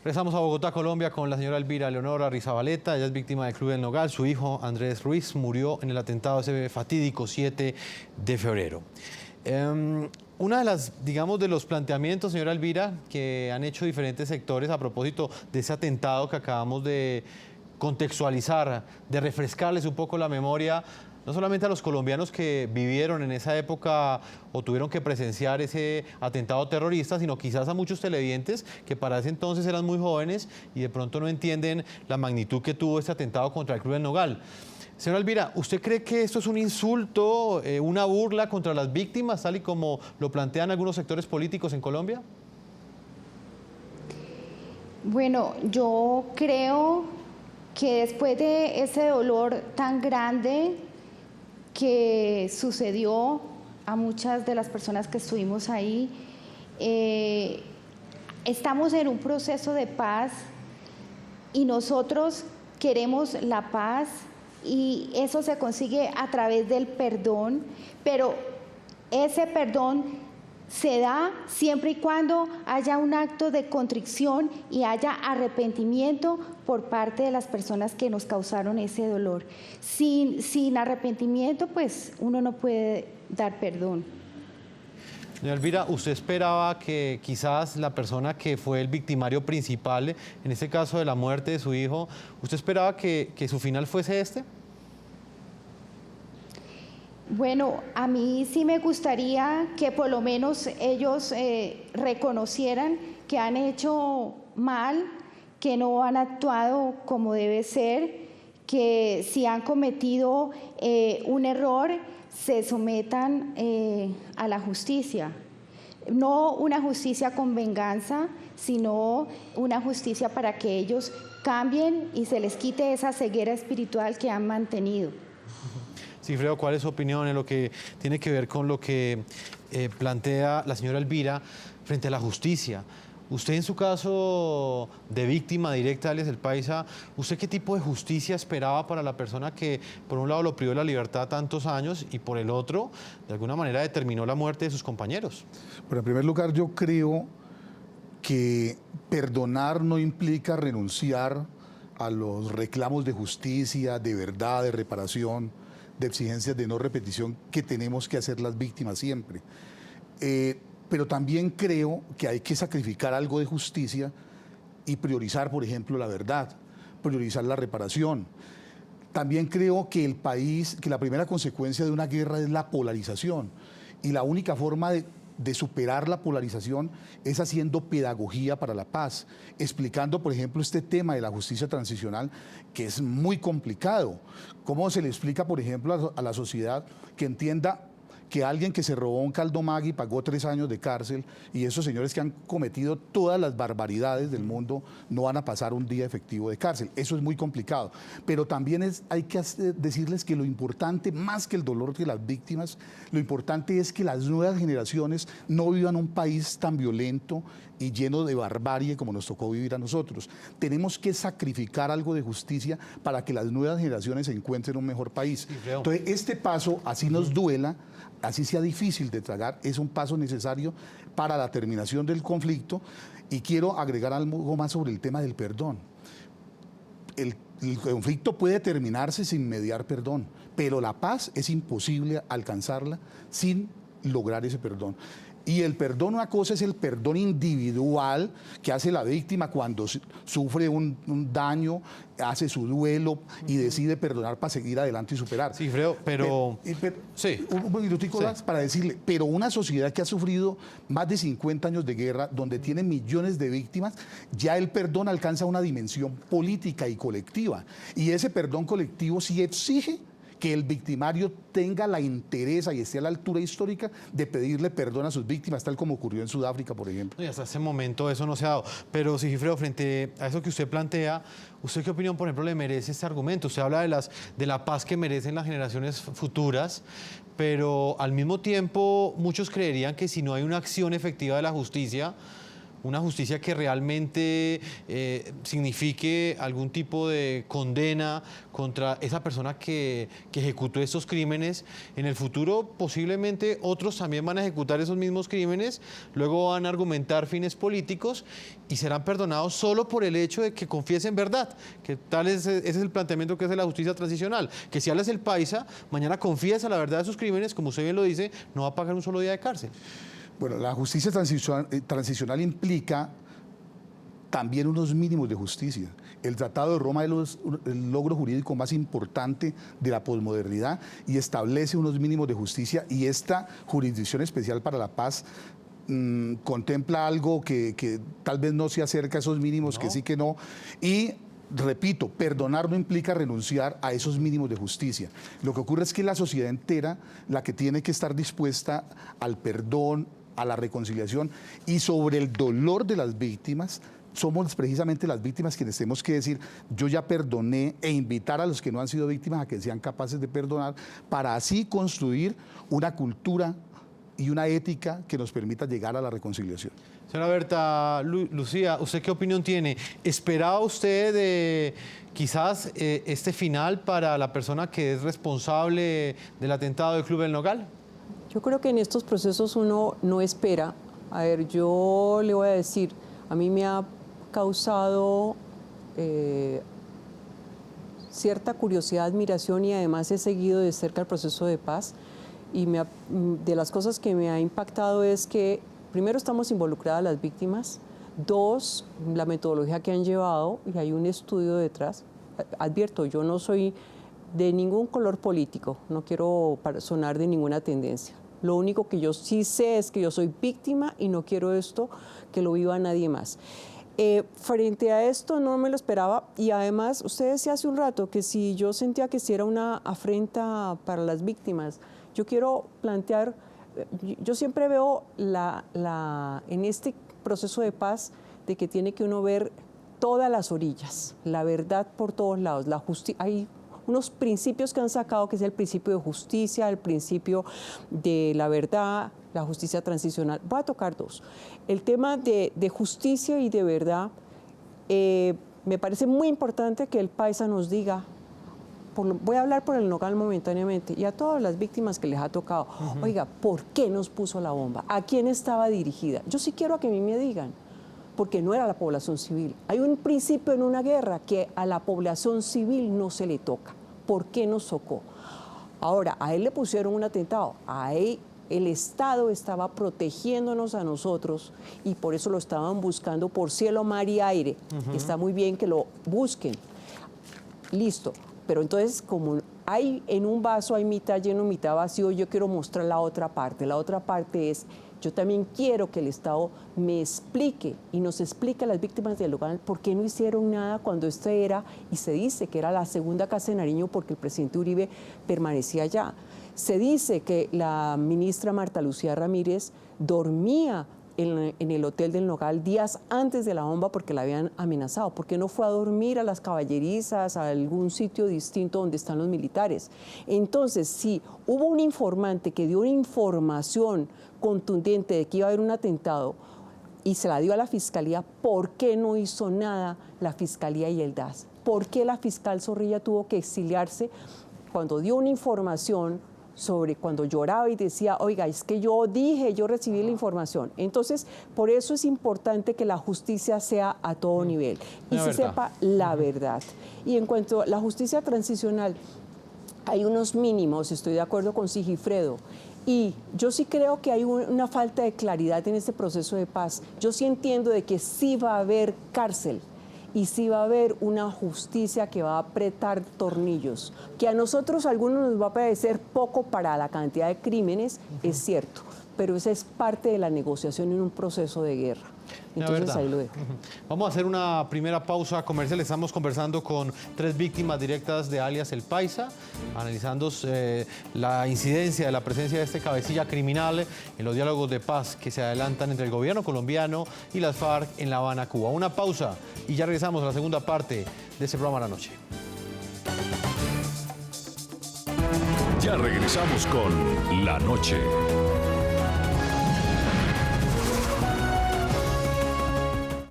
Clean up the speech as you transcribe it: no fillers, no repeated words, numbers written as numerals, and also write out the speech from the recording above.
Regresamos a Bogotá, Colombia, con la señora Elvira Leonora Arrizabalaga. Ella es víctima del Club del Nogal. Su hijo, Andrés Ruiz, murió en el atentado ese fatídico 7 de febrero. Una de las, digamos, de los planteamientos, señora Elvira, que han hecho diferentes sectores a propósito de ese atentado que acabamos de contextualizar, de refrescarles un poco la memoria, no solamente a los colombianos que vivieron en esa época o tuvieron que presenciar ese atentado terrorista, sino quizás a muchos televidentes que para ese entonces eran muy jóvenes y de pronto no entienden la magnitud que tuvo este atentado contra el Club del Nogal. Señora Elvira, ¿usted cree que esto es un insulto, una burla contra las víctimas, tal y como lo plantean algunos sectores políticos en Colombia? Bueno, yo creo que después de ese dolor tan grande que sucedió a muchas de las personas que estuvimos ahí, estamos en un proceso de paz y nosotros queremos la paz y eso se consigue a través del perdón, pero ese perdón se da siempre y cuando haya un acto de contrición y haya arrepentimiento por parte de las personas que nos causaron ese dolor. Sin arrepentimiento, pues uno no puede dar perdón. Señora Elvira, ¿usted esperaba que quizás la persona que fue el victimario principal, en este caso de la muerte de su hijo, usted esperaba que su final fuese este? Bueno, a mí sí me gustaría que por lo menos ellos reconocieran que han hecho mal, que no han actuado como debe ser, que si han cometido un error, se sometan a la justicia. No una justicia con venganza, sino una justicia para que ellos cambien y se les quite esa ceguera espiritual que han mantenido. Sigifredo, ¿cuál es su opinión en lo que tiene que ver con lo que plantea la señora Elvira frente a la justicia? Usted en su caso de víctima directa, alias El Paisa, ¿usted qué tipo de justicia esperaba para la persona que por un lado lo privó de la libertad tantos años y por el otro, de alguna manera, determinó la muerte de sus compañeros? Bueno, en primer lugar, yo creo que perdonar no implica renunciar a los reclamos de justicia, de verdad, de reparación, de exigencias de no repetición que tenemos que hacer las víctimas siempre. Pero también creo que hay que sacrificar algo de justicia y priorizar, por ejemplo, la verdad, priorizar la reparación. También creo que la primera consecuencia de una guerra es la polarización y la única forma de superar la polarización es haciendo pedagogía para la paz, explicando, por ejemplo, este tema de la justicia transicional, que es muy complicado. ¿Cómo se le explica, por ejemplo, a la sociedad que entienda que alguien que se robó un caldo Maggi pagó 3 años de cárcel y esos señores que han cometido todas las barbaridades del mundo no van a pasar un día efectivo de cárcel? Eso es muy complicado. Pero también hay que decirles que lo importante, más que el dolor de las víctimas, lo importante es que las nuevas generaciones no vivan un país tan violento y lleno de barbarie como nos tocó vivir a nosotros. Tenemos que sacrificar algo de justicia para que las nuevas generaciones se encuentren un mejor país. Entonces, este paso, así nos duela, así sea difícil de tragar, es un paso necesario para la terminación del conflicto. Y quiero agregar algo más sobre el tema del perdón. El conflicto puede terminarse sin mediar perdón, pero la paz es imposible alcanzarla sin lograr ese perdón. Y el perdón, una cosa es el perdón individual que hace la víctima cuando sufre un daño, hace su duelo y decide perdonar para seguir adelante y superar. Sí, Fredo, pero sí. Un minutico más para decirle, pero una sociedad que ha sufrido más de 50 años de guerra, donde tiene millones de víctimas, ya el perdón alcanza una dimensión política y colectiva. Y ese perdón colectivo sí exige que el victimario tenga la entereza y esté a la altura histórica de pedirle perdón a sus víctimas, tal como ocurrió en Sudáfrica, por ejemplo. Y hasta ese momento eso no se ha dado. Pero, Sigifredo, frente a eso que usted plantea, ¿usted qué opinión, por ejemplo, le merece este argumento? Usted habla de la paz que merecen las generaciones futuras, pero al mismo tiempo muchos creerían que si no hay una acción efectiva de la justicia, una justicia que realmente signifique algún tipo de condena contra esa persona que ejecutó estos crímenes. En el futuro posiblemente otros también van a ejecutar esos mismos crímenes, luego van a argumentar fines políticos y serán perdonados solo por el hecho de que confiesen verdad, que ese es el planteamiento que hace la justicia transicional, que si hablas el paisa, mañana confiesa la verdad de sus crímenes, como usted bien lo dice, no va a pagar un solo día de cárcel. Bueno, la justicia transicional implica también unos mínimos de justicia. El Tratado de Roma es el logro jurídico más importante de la posmodernidad y establece unos mínimos de justicia, y esta Jurisdicción Especial para la Paz contempla algo que tal vez no se acerca a esos mínimos, que sí que no, y repito, perdonar no implica renunciar a esos mínimos de justicia. Lo que ocurre es que la sociedad entera, la que tiene que estar dispuesta al perdón, a la reconciliación y sobre el dolor de las víctimas, somos precisamente las víctimas quienes tenemos que decir, yo ya perdoné, e invitar a los que no han sido víctimas a que sean capaces de perdonar, para así construir una cultura y una ética que nos permita llegar a la reconciliación. Señora Berta Lucía, ¿usted qué opinión tiene? ¿Esperaba usted quizás este final para la persona que es responsable del atentado del Club El Nogal? Yo creo que en estos procesos uno no espera. A ver, yo le voy a decir, a mí me ha causado cierta curiosidad, admiración, y además he seguido de cerca el proceso de paz. Y de las cosas que me ha impactado es que, primero, estamos involucradas las víctimas; dos, la metodología que han llevado, y hay un estudio detrás. Advierto, yo no soy de ningún color político, no quiero sonar de ninguna tendencia. Lo único que yo sí sé es que yo soy víctima y no quiero esto que lo viva nadie más. Frente a esto no me lo esperaba, y además usted decía hace un rato que si yo sentía que si era una afrenta para las víctimas. Yo quiero plantear, yo siempre veo en este proceso de paz de que tiene que uno ver todas las orillas, la verdad por todos lados. Hay unos principios que han sacado, que es el principio de justicia, el principio de la verdad, la justicia transicional. Voy a tocar dos. El tema de justicia y de verdad, me parece muy importante que el paisa nos diga, voy a hablar por El Nogal momentáneamente, y a todas las víctimas que les ha tocado, oiga, ¿por qué nos puso la bomba? ¿A quién estaba dirigida? Yo sí quiero que a mí me digan, porque no era la población civil. Hay un principio en una guerra que a la población civil no se le toca. ¿Por qué nos tocó? Ahora, a él le pusieron un atentado, a él el Estado estaba protegiéndonos a nosotros, y por eso lo estaban buscando por cielo, mar y aire. Está muy bien que lo busquen. Listo. Pero entonces, como hay en un vaso, hay mitad lleno, mitad vacío, yo quiero mostrar la otra parte. La otra parte es, yo también quiero que el Estado me explique y nos explique a las víctimas del Nogal por qué no hicieron nada cuando este era, y se dice que era la segunda casa de Nariño porque el presidente Uribe permanecía allá. Se dice que la ministra Marta Lucía Ramírez dormía en el hotel del Nogal días antes de la bomba porque la habían amenazado. ¿Por qué no fue a dormir a las caballerizas, a algún sitio distinto donde están los militares? Entonces, si hubo un informante que dio una información contundente de que iba a haber un atentado y se la dio a la Fiscalía, ¿por qué no hizo nada la Fiscalía y el DAS? ¿Por qué la fiscal Zorrilla tuvo que exiliarse cuando dio una información sobre cuando lloraba y decía, oiga, es que yo recibí la información? Entonces, por eso es importante que la justicia sea a todo nivel y se sepa la verdad. Y en cuanto a la justicia transicional, hay unos mínimos, estoy de acuerdo con Sigifredo, y yo sí creo que hay una falta de claridad en este proceso de paz. Yo sí entiendo de que sí va a haber cárcel, y sí va a haber una justicia que va a apretar tornillos, que a nosotros algunos nos va a parecer poco para la cantidad de crímenes, es cierto, pero esa es parte de la negociación en un proceso de guerra. Entonces ahí lo dejo. Vamos a hacer una primera pausa comercial. Estamos conversando con 3 víctimas directas de alias El Paisa, analizando la incidencia de la presencia de este cabecilla criminal en los diálogos de paz que se adelantan entre el gobierno colombiano y las FARC en La Habana, Cuba. Una pausa y ya regresamos a la segunda parte de este programa La Noche. Ya regresamos con La Noche.